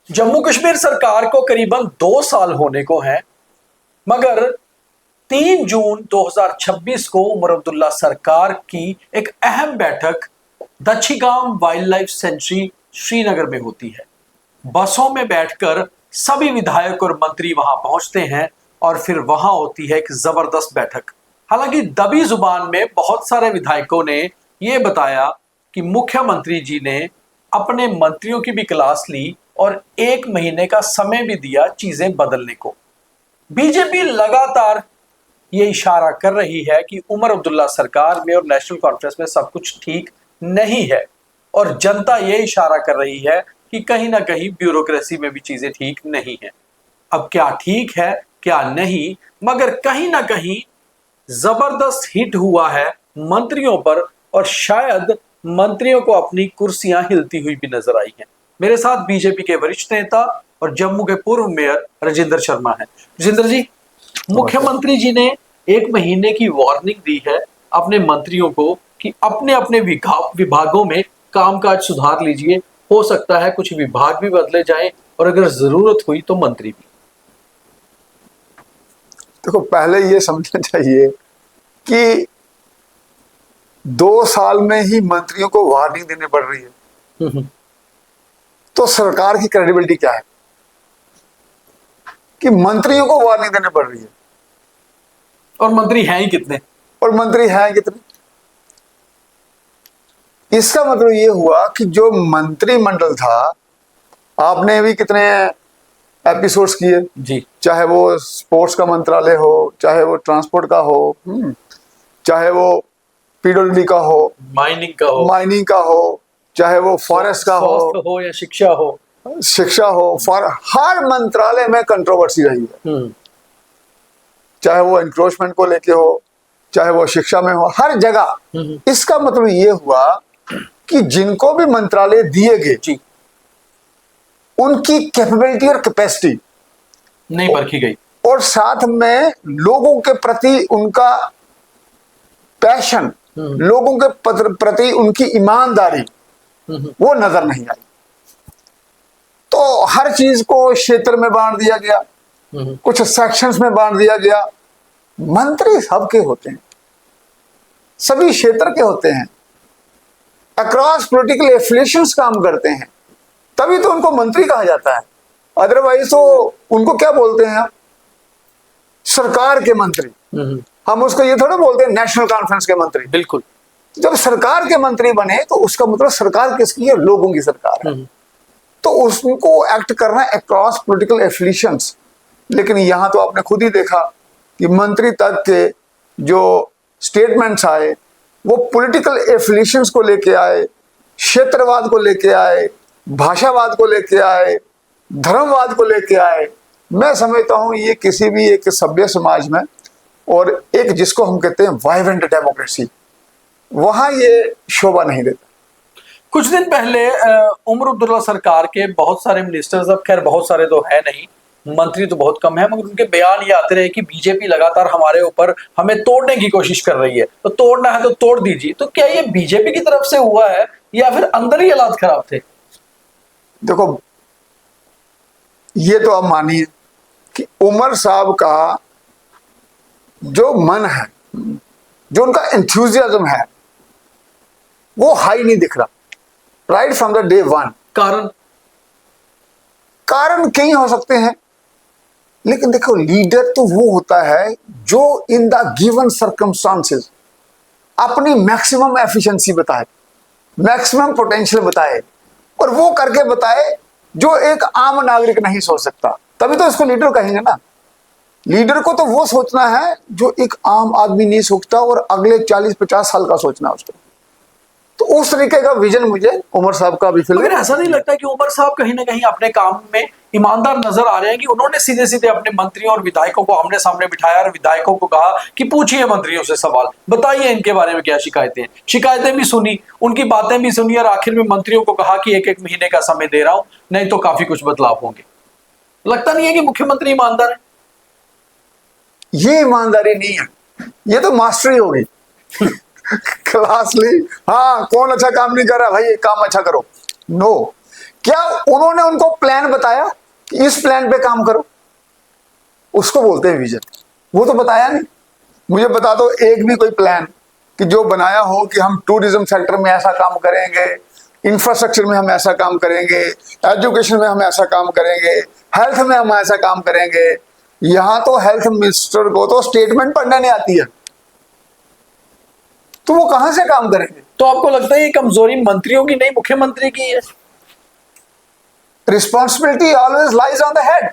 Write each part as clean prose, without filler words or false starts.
जम्मू कश्मीर सरकार को करीबन 2 साल होने को हैं, मगर 3 जून 2026 को उमर अब्दुल्ला सरकार की एक अहम बैठक दच्छीगाम वाइल्ड लाइफ सेंचुरी श्रीनगर में होती है। बसों में बैठकर सभी विधायक और मंत्री वहां पहुंचते हैं और फिर वहां होती है एक जबरदस्त बैठक। हालांकि दबी जुबान में बहुत सारे विधायकों ने यह बताया कि मुख्यमंत्री जी ने अपने मंत्रियों की भी क्लास ली और 1 महीने का समय भी दिया चीजें बदलने को। बीजेपी लगातार ये इशारा कर रही है कि उमर अब्दुल्ला सरकार में और नेशनल कॉन्फ्रेंस में सब कुछ ठीक नहीं है, और जनता ये इशारा कर रही है कि कहीं ना कहीं ब्यूरोक्रेसी में भी चीजें ठीक नहीं है। अब क्या ठीक है क्या नहीं, मगर कहीं ना कहीं जबरदस्त हिट हुआ है मंत्रियों पर, और शायद मंत्रियों को अपनी कुर्सियां हिलती हुई भी नजर आई हैं। मेरे साथ बीजेपी के वरिष्ठ नेता और जम्मू के पूर्व मेयर राजेंद्र शर्मा हैं। राजेंद्र जी, मुख्यमंत्री जी ने 1 महीने की वार्निंग दी है अपने मंत्रियों को कि अपने अपने विभागों में कामकाज सुधार लीजिए। हो सकता है कुछ विभाग भी बदले जाएं और अगर जरूरत हुई तो मंत्री भी। देखो, पहले ये समझना चाहिए कि 2 साल में ही मंत्रियों को वार्निंग देनी पड़ रही है, तो सरकार की क्रेडिबिलिटी क्या है कि मंत्रियों को वार्निंग देनी पड़ रही है। और मंत्री हैं ही कितने? इसका मतलब ये हुआ कि जो मंत्रिमंडल था, आपने भी कितने एपिसोड्स किए जी, चाहे वो स्पोर्ट्स का मंत्रालय हो, चाहे वो ट्रांसपोर्ट का हो, चाहे वो पीडब्ल्यूडी का हो, माइनिंग का हो, चाहे वो फॉरेस्ट का हो या शिक्षा हो, हर मंत्रालय में कंट्रोवर्सी रही है। चाहे वो एनक्रोचमेंट को लेके हो, चाहे वो शिक्षा में हो, हर जगह। इसका मतलब ये हुआ कि जिनको भी मंत्रालय दिए गए उनकी कैपेबिलिटी और कैपेसिटी नहीं परखी गई, और साथ में लोगों के प्रति उनका पैशन, लोगों के प्रति उनकी ईमानदारी वो नजर नहीं आई। तो हर चीज को क्षेत्र में बांट दिया गया, कुछ सेक्शंस में बांट दिया गया। मंत्री सबके होते हैं, सभी क्षेत्र के होते हैं, अक्रॉस पॉलिटिकल एफिलिएशंस काम करते हैं, तभी तो उनको मंत्री कहा जाता है। अदरवाइज तो उनको क्या बोलते हैं आप? सरकार के मंत्री। हम उसको ये थोड़ा बोलते हैं नेशनल कॉन्फ्रेंस के मंत्री। बिल्कुल। जब सरकार के मंत्री बने तो उसका मतलब सरकार किसकी है? लोगों की सरकार है। तो उसको एक्ट करना अक्रॉस पॉलिटिकल एफिलिएशंस। लेकिन यहां तो आपने खुद ही देखा कि मंत्री तक के जो स्टेटमेंट्स आए वो पॉलिटिकल एफिलिएशंस को लेके आए, क्षेत्रवाद को लेके आए, भाषावाद को लेके आए, धर्मवाद को लेके आए। मैं समझता हूं ये किसी भी एक सभ्य समाज में, और एक जिसको हम कहते हैं वाइब्रेंट डेमोक्रेसी, वहां ये शोभा नहीं देता। कुछ दिन पहले उमर अब्दुल्ला सरकार के बहुत सारे मिनिस्टर्स, अब खैर बहुत सारे तो है नहीं, मंत्री तो बहुत कम है, मगर उनके बयान ये आते रहे कि बीजेपी लगातार हमारे ऊपर हमें तोड़ने की कोशिश कर रही है, तो तोड़ना है तो तोड़ दीजिए। तो क्या ये बीजेपी की तरफ से हुआ है या फिर अंदर ही हालात खराब थे? देखो, ये तो आप मानिए कि उमर साहब का जो मन है, जो उनका एंथुसियाज्म है, वो हाई नहीं दिख रहा right from the day one. कारण कई हो सकते हैं, लेकिन देखो, लीडर तो वो होता है जो इन द गिवन सर्कमस्टांसेस अपनी मैक्सिमम एफिशिएंसी बताए, मैक्सिमम पोटेंशियल बताए, और वो करके बताए जो एक आम नागरिक नहीं सोच सकता। तभी तो इसको लीडर कहेंगे ना। लीडर को तो वो सोचना है जो एक आम आदमी नहीं सोचता, और अगले 40-50 साल का सोचना उसको। तो उस तरीके का विजन मुझे उमर साहब का भी मगर ऐसा नहीं लगता कि उमर साहब कहीं ना कहीं अपने काम में ईमानदार नजर आ रहे हैं कि उन्होंने सीधे सीधे अपने मंत्रियों और विधायकों को आमने सामने बिठाया और विधायकों को कहा कि पूछिए मंत्रियों से सवाल, बताइए इनके बारे में क्या शिकायतें हैं। शिकायतें भी सुनी, उनकी बातें भी सुनी, और आखिर में मंत्रियों को कहा कि 1-1 महीने का समय दे रहा हूं, नहीं तो काफी कुछ बदलाव होंगे। लगता नहीं है कि मुख्यमंत्री ईमानदार है? ये ईमानदारी नहीं है, ये तो मास्टरी होगी। क्लास ली, हाँ कौन अच्छा काम नहीं कर रहा, भाई ये काम अच्छा करो। नो, क्या उन्होंने उनको प्लान बताया कि इस प्लान पे काम करो? उसको बोलते हैं विजन। वो तो बताया नहीं। मुझे बता दो एक भी कोई प्लान कि जो बनाया हो कि हम टूरिज्म सेक्टर में ऐसा काम करेंगे, इंफ्रास्ट्रक्चर में हम ऐसा काम करेंगे, एजुकेशन में हम ऐसा काम करेंगे, हेल्थ में हम ऐसा काम करेंगे। यहां तो हेल्थ मिनिस्टर को तो स्टेटमेंट पढ़ने नहीं आती है, तो वो कहां से काम करेंगे? तो आपको लगता है ये कमजोरी मंत्रियों की नहीं, मुख्यमंत्री की है? Responsibility always lies on the head.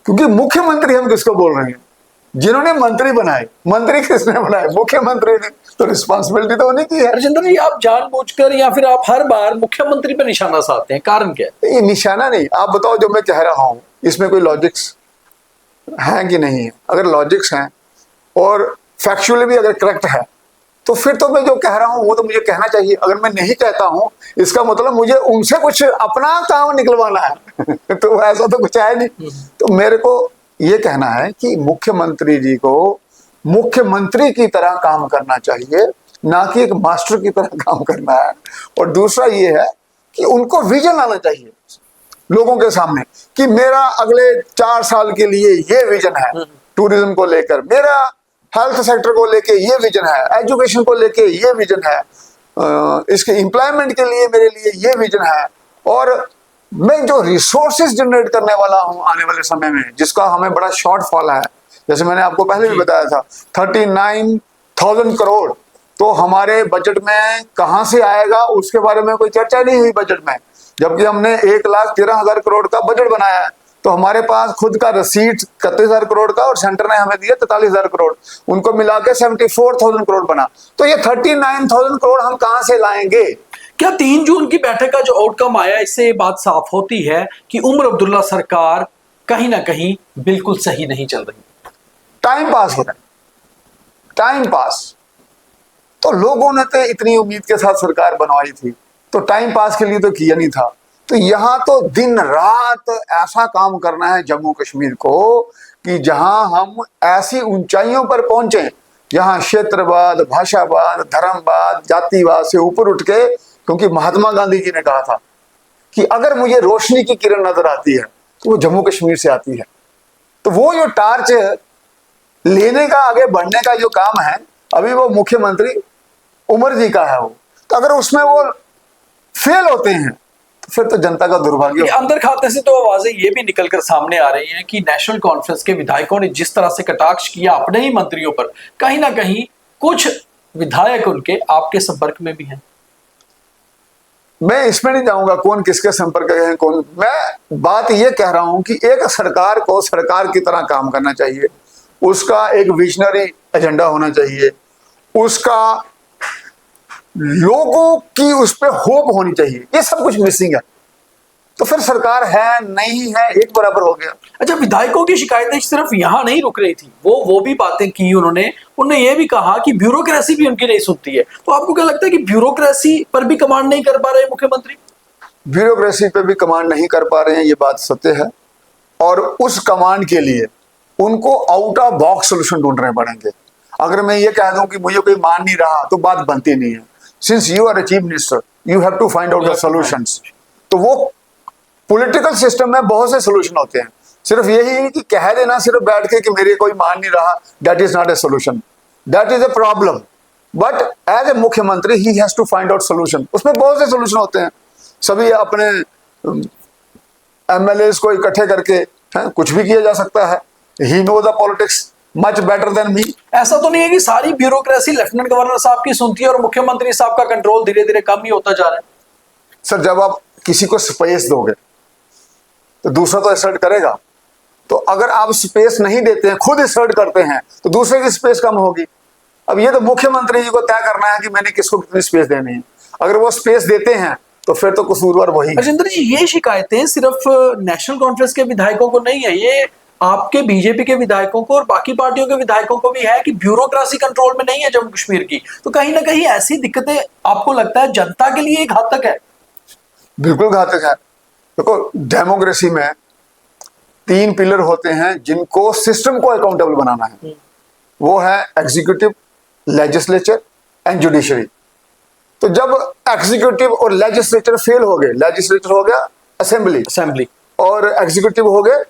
क्योंकि मुख्यमंत्री हम किसको बोल रहे हैं? जिन्होंने मंत्री बनाए। मंत्री किसने बनाए? मुख्यमंत्री ने। तो रिस्पॉन्सिबिलिटी तो उन्हीं की है। राजेंद्र जी, आप जानबूझकर या फिर आप हर बार मुख्यमंत्री पर निशाना साधते हैं, कारण क्या है? ये निशाना नहीं, आप बताओ जो मैं कह रहा हूं इसमें कोई लॉजिक्स है कि नहीं है? अगर लॉजिक्स हैं और फैक्चुअली भी अगर करेक्ट है तो फिर तो मैं जो कह रहा हूं वो तो मुझे कहना चाहिए। अगर मैं नहीं कहता हूं इसका मतलब मुझे उनसे कुछ अपना काम निकलवाना है तो ऐसा तो कुछ है नहीं। तो मेरे को ये कहना है कि मुख्यमंत्री जी को मुख्यमंत्री की तरह काम करना चाहिए, ना कि एक मास्टर की तरह काम करना है। और दूसरा ये है कि उनको विजन आना चाहिए लोगों के सामने कि मेरा अगले 4 साल के लिए ये विजन है, टूरिज्म को लेकर मेरा, हेल्थ सेक्टर को लेके ये विजन है, एजुकेशन को लेके ये विजन है, इसके एम्प्लॉयमेंट के लिए मेरे लिए ये विजन है। और मैं जो रिसोर्सेज जनरेट करने वाला हूं आने वाले समय में, जिसका हमें बड़ा शॉर्टफॉल है, जैसे मैंने आपको पहले भी बताया था 39,000 करोड़, तो हमारे बजट में कहां से आएगा उसके बारे में कोई चर्चा नहीं हुई बजट में। जबकि हमने 1,13,000 करोड़ का बजट बनाया है, तो हमारे पास खुद का रसीद 31,000 करोड़ का और सेंटर ने हमें दिया 43,000 करोड़, उनको मिला के 74,000 करोड़ बना। तो ये 39,000 करोड़ हम कहां से लाएंगे? क्या 3 जून की बैठक का जो आउटकम आया, इससे ये बात साफ होती है कि उमर अब्दुल्ला सरकार कहीं ना कहीं बिल्कुल सही नहीं चल रही? टाइम पास हो रहा है, टाइम पास। तो लोगों ने तो इतनी उम्मीद के साथ सरकार बनवाई थी, तो टाइम पास के लिए तो किया नहीं था। तो यहां तो दिन रात ऐसा काम करना है जम्मू कश्मीर को कि जहां हम ऐसी ऊंचाइयों पर पहुंचे, जहां क्षेत्रवाद, भाषावाद, धर्मवाद, जातिवाद से ऊपर उठ के, क्योंकि महात्मा गांधी जी ने कहा था कि अगर मुझे रोशनी की किरण नजर आती है तो वो जम्मू कश्मीर से आती है। तो वो जो टार्च लेने का, आगे बढ़ने का जो काम है, अभी वो मुख्यमंत्री उमर जी का है वो। तो अगर उसमें वो फेल होते हैं तो फिर तो जनता का दुर्भाग्य। अंदर खाते से तो आवाजें ये भी निकलकर सामने आ रही हैं कि नेशनल कॉन्फ्रेंस के विधायकों ने जिस तरह से कटाक्ष किया अपने ही मंत्रियों पर, कहीं ना कहीं कुछ विधायक उनके आपके संपर्क में भी हैं। मैं इसमें नहीं जाऊंगा कौन किसके संपर्क में है कौन। मैं बात ये कह रहा हूं कि एक सरकार को सरकार की तरह काम करना चाहिए, उसका एक विजनरी एजेंडा होना चाहिए, उसका लोगों की उस पर होप होनी चाहिए। ये सब कुछ मिसिंग है, तो फिर सरकार है नहीं है एक बराबर हो गया। अच्छा, विधायकों की शिकायतें सिर्फ यहाँ नहीं रुक रही थी, वो भी बातें की उन्होंने ये भी कहा कि ब्यूरोक्रेसी भी उनकी नहीं सुनती है। तो आपको क्या लगता है कि ब्यूरोक्रेसी पर भी कमांड नहीं कर पा रहे मुख्यमंत्री? ब्यूरोक्रेसी पे भी कमांड नहीं कर पा रहे हैं, ये बात सत्य है। और उस कमांड के लिए उनको आउट ऑफ बॉक्स सोल्यूशन ढूंढने पड़ेंगे। अगर मैं ये कह दूं कि मुझे कोई मान नहीं रहा तो बात बनती नहीं है। Since you are a chief minister, you have to find out the solutions. तो वो पॉलिटिकल सिस्टम में बहुत से सोल्यूशन होते हैं, सिर्फ यही है कि कह देना सिर्फ बैठ के कि मेरे कोई मान नहीं रहा, that is not a solution, that is a problem. But as a मुख्यमंत्री he has to find out solution. उसमें बहुत से सोल्यूशन होते हैं। सभी अपने एमएलए को इकट्ठे करके कुछ भी किया जा सकता है। He know the politics much better than me. ऐसा तो नहीं है कि सारी ब्यूरोक्रेसी लेफ्टिनेंट गवर्नर साहब की सुनती है और मुख्यमंत्री साहब का कंट्रोल धीरे धीरे कम ही होता जा रहा है? सर, जब आप किसी को स्पेस दोगे तो दूसरा तो असर्ट करेगा। तो अगर आप स्पेस नहीं देते हैं, खुद असर्ट करते हैं, तो दूसरे की स्पेस कम होगी। अब ये तो मुख्यमंत्री जी को तय करना है कि मैंने किसको कितनी स्पेस देनी है। अगर वो स्पेस देते हैं तो फिर तो कसूरवार वही है। राजेंद्र जी, ये शिकायतें सिर्फ नेशनल कॉन्फ्रेंस के विधायकों को नहीं है, ये आपके बीजेपी के विधायकों को और बाकी पार्टियों के विधायकों को भी है कि ब्यूरोक्रेसी कंट्रोल में नहीं है जम्मू कश्मीर की। तो कहीं ना कहीं ऐसी दिक्कतें आपको लगता है जनता के लिए घातक है? बिल्कुल घातक है। देखो, डेमोक्रेसी में 3 पिलर होते हैं जिनको सिस्टम को अकाउंटेबल बनाना है। वो है एग्जीक्यूटिव, लेजिस्लेचर एंड जुडिशरी। तो जब एग्जीक्यूटिव और लेजिस्लेचर फेल हो गए, लेजिस्लेचर हो गया असेंबली और एग्जीक्यूटिव हो गए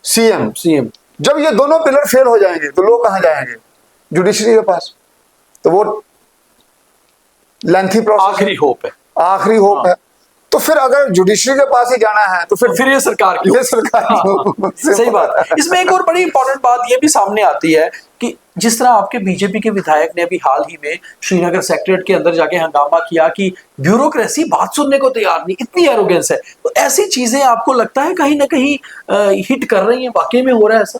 सीएम, जब ये दोनों पिलर फेल हो जाएंगे तो लोग कहां जाएंगे? जुडिशरी के पास। तो वो लेंथी प्रोसेस, आखिरी होप है। तो फिर अगर जुडिशरी के पास ही जाना है तो फिर ये सरकार की सही बात है। इसमें एक और बड़ी इंपॉर्टेंट बात ये भी सामने आती है कि जिस तरह आपके बीजेपी के विधायक ने अभी हाल ही में श्रीनगर सेक्रेटरीट के अंदर जाके हंगामा किया कि ब्यूरोक्रेसी बात सुनने को तैयार नहीं, इतनी एरोगेंस है, तो ऐसी चीजें आपको लगता है कहीं ना कहीं हिट कर रही हैं? वाकई में हो रहा है ऐसा?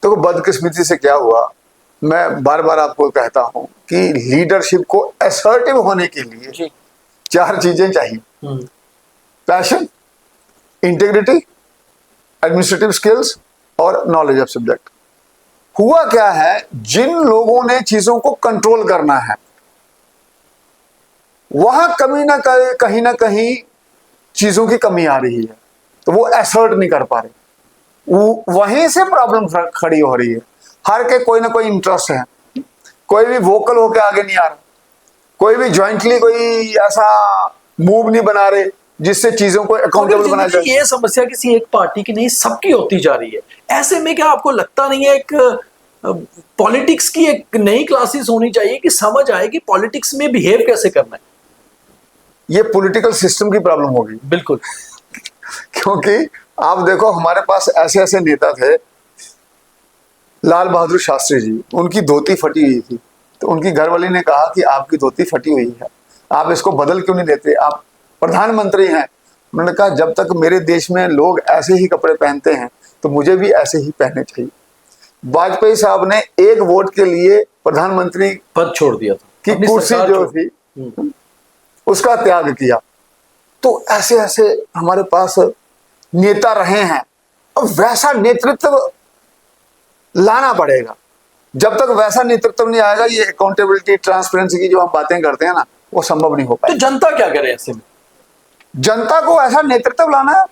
तो बदकिस्मती से क्या हुआ, मैं बार बार आपको कहता हूं कि लीडरशिप को असर्टिव होने के लिए 4 चीजें चाहिए: पैशन, इंटीग्रिटी, एडमिनिस्ट्रेटिव स्किल्स और नॉलेज ऑफ सब्जेक्ट। हुआ क्या है, जिन लोगों ने चीजों को कंट्रोल करना है वहां कहीं ना कहीं चीजों की कमी आ रही है, तो वो असर्ट नहीं कर पा रहे। वहीं से प्रॉब्लम खड़ी हो रही है। हर के कोई ना कोई इंटरेस्ट है, कोई भी वोकल होके आगे नहीं आ रहा, कोई भी ज्वाइंटली कोई ऐसा मूव नहीं बना रहे जिससे चीजों को अकाउंटेबल बनाया जाए। ये समस्या किसी एक पार्टी की नहीं, सबकी होती जा रही है। ऐसे में क्या आपको लगता नहीं है एक पॉलिटिक्स की एक नई क्लासेस होनी चाहिए कि समझ आए कि पॉलिटिक्स में बिहेव कैसे करना है? ये पॉलिटिकल सिस्टम की प्रॉब्लम होगी। बिल्कुल। क्योंकि आप देखो, हमारे पास ऐसे ऐसे नेता थे, लाल बहादुर शास्त्री जी, उनकी धोती फटी हुई थी, तो उनकी घरवाली ने कहा कि आपकी धोती फटी हुई है, आप इसको बदल क्यों नहीं देते, आप प्रधानमंत्री हैं। उन्होंने कहा जब तक मेरे देश में लोग ऐसे ही कपड़े पहनते हैं तो मुझे भी ऐसे ही पहनने चाहिए। वाजपेयी साहब ने 1 वोट के लिए प्रधानमंत्री पद छोड़ दिया था, कि कुर्सी जो थी उसका त्याग किया। तो ऐसे ऐसे हमारे पास नेता रहे हैं। अब वैसा नेतृत्व लाना पड़ेगा। जब तक वैसा नेतृत्व नहीं आएगा, ये अकाउंटेबिलिटी, ट्रांसपेरेंसी की जो हम बातें करते हैं ना, वो संभव नहीं हो पाएगा। तो जनता क्या करे ऐसे में? जनता को ऐसा नेतृत्व लाना है,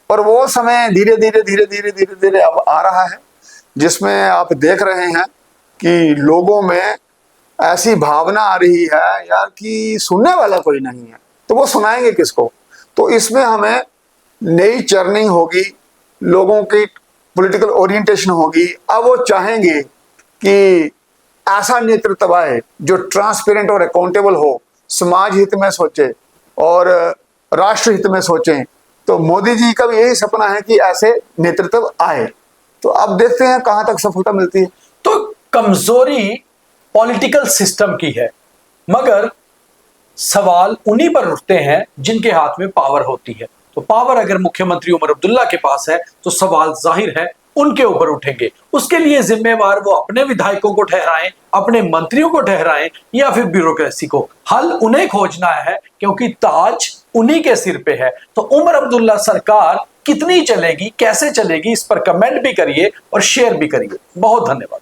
और वो समय धीरे धीरे अब आ रहा है, जिसमें आप देख रहे हैं कि लोगों में ऐसी भावना आ रही है यार कि सुनने वाला कोई नहीं है, तो वो सुनाएंगे किसको? तो इसमें हमें नई चर्निंग होगी, लोगों की पॉलिटिकल ओरिएंटेशन होगी। अब वो चाहेंगे कि ऐसा नेतृत्व आए जो ट्रांसपेरेंट और अकाउंटेबल हो, समाज हित में सोचे और राष्ट्र हित में सोचें। तो मोदी जी का भी यही सपना है कि ऐसे नेतृत्व आए। तो अब देखते हैं कहां तक सफलता मिलती है। तो कमजोरी पॉलिटिकल सिस्टम की है, मगर सवाल उन्हीं पर उठते हैं जिनके हाथ में पावर होती है। तो पावर अगर मुख्यमंत्री उमर अब्दुल्ला के पास है तो सवाल जाहिर है उनके ऊपर उठेंगे। उसके लिए जिम्मेवार वो अपने विधायकों को ठहराएं, अपने मंत्रियों को ठहराएं, या फिर ब्यूरोक्रेसी को। हल उन्हें खोजना है क्योंकि ताज उन्हीं के सिर पे है। तो उमर अब्दुल्ला सरकार कितनी चलेगी, कैसे चलेगी, इस पर कमेंट भी करिए और शेयर भी करिए। बहुत धन्यवाद।